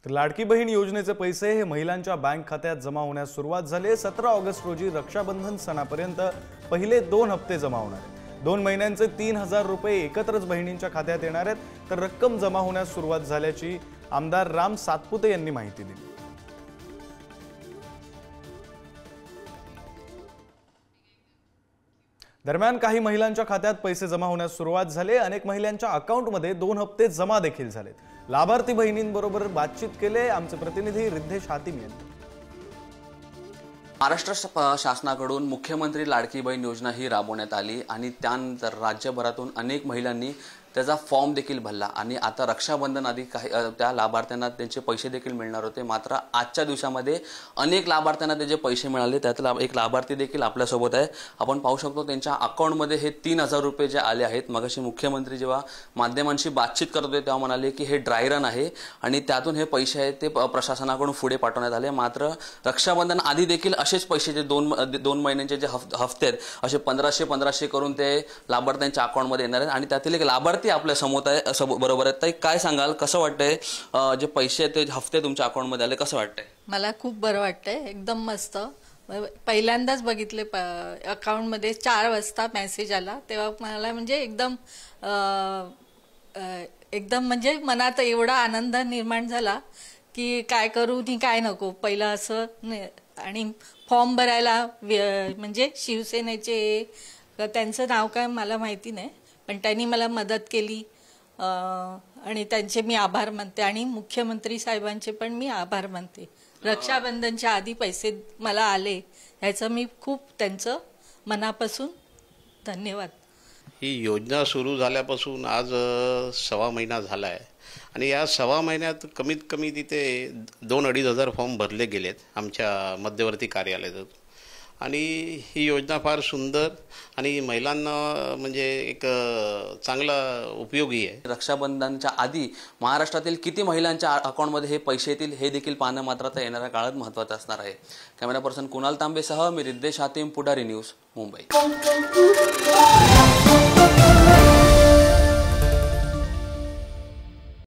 तर लाडकी बहीण योजनेचे पैसे हे महिलांच्या बँक खात्यात जमा होण्यास सुरुवात झाली। 17 ऑगस्ट रोजी रक्षाबंधन सणापर्यंत पहिले 2 हप्ते जमा होणार आहेत। 2 महिन्यांचे 3000 रुपये एकत्रच बहिणींच्या खात्यात येणार आहेत। तर रक्कम जमा होण्यास सुरुवात झाल्याची आमदार राम सातपुते यांनी माहिती दिली। दरम्यान काही महिलांच्या खात्यात पैसे जमा होण्यास सुरुवात झाले। अनेक महिलांच्या अकाउंटमध्ये 2 हप्ते जमा देखील झालेत। लाभार्थी बहिणींबरोबर बातचीत केले आमचे प्रतिनिधी रिद्धेश हातिम यांनी। महाराष्ट्र शासनाकडून मुख्यमंत्री लाडकी बहीण योजना ही राबवण्यात आली आणि त्यानंतर राज्यभरातून अनेक महिलांनी त्याचा फॉर्म देखील भरला आणि आता रक्षाबंधन आधी त्या लाभार्थ्यांना त्यांचे पैसे देखील मिळणार होते। मात्र आजच्या दिवसामध्ये अनेक लाभार्थ्यांना त्याचे पैसे मिळाले। त्यातला एक लाभार्थी देखील आपल्यासोबत आहे। आपण पाहू शकतो त्यांच्या अकाउंटमध्ये हे 3000 रुपये जे आले आहेत। मगाशी मुख्यमंत्री जेव्हा माध्यमांशी बातचीत करत होते तेव्हा म्हणाले की हे ड्राय रन आहे आणि त्यातून हे पैसे आहेत ते प्रशासनाकडून पुढे पाठवण्यात आले। मात्र रक्षाबंधन आधी देखील असेच पैसे जे दोन महिन्यांचे जे हफ्ते आहेत असे 1500 करून ते लाभार्थ्यांच्या अकाउंटमध्ये येणार आहेत आणि त्यातील एक लाभार्थी आपल्या समोर आहे बरोबर आहे। ताई काय सांगाल, कसं वाटतंय जे पैसे ते हफ्ते तुमच्या अकाउंट मध्ये आले, कसं वाटतंय? मला खूप बरं वाटतंय, एकदम मस्त। पहिल्यांदाच बघितले अकाउंट मध्ये 4 वाजता मेसेज आला तेव्हा मला म्हणजे एकदम म्हणजे मनात एवढा आनंद निर्माण झाला की काय करू नि काय नको। पहिला असं आणि फॉर्म भरायला म्हणजे शिवसेनेचे त्यांचं नाव काय मला माहिती नाही पण त्यांनी मला मदत केली आणि त्यांचे मी आभार मानते आणि मुख्यमंत्री साहेबांचे पण मी आभार मानते। रक्षाबंधनच्या आधी पैसे मला आले ह्याचं मी खूप त्यांचं मनापासून धन्यवाद। ही योजना सुरू झाल्यापासून आज 1.25 महिना झाला आहे आणि या 1.25 महिन्यात कमीत कमी तिथे 2-2.5 हजार फॉर्म भरले गेलेत आमच्या मध्यवर्ती कार्यालयात आणि ही योजना फार सुंदर आणि महिलांना म्हणजे एक चांगला उपयोगी आहे। रक्षाबंधनच्या आधी महाराष्ट्रातील किती महिलांच्या अकाउंटमध्ये हे पैसे येतील हे देखील पाहणं मात्र आता येणाऱ्या काळात महत्त्वाचं असणार आहे। कॅमेरा पर्सन कुणाल तांबेसह मी रिद्धेश हातिम, पुढारी न्यूज, मुंबई।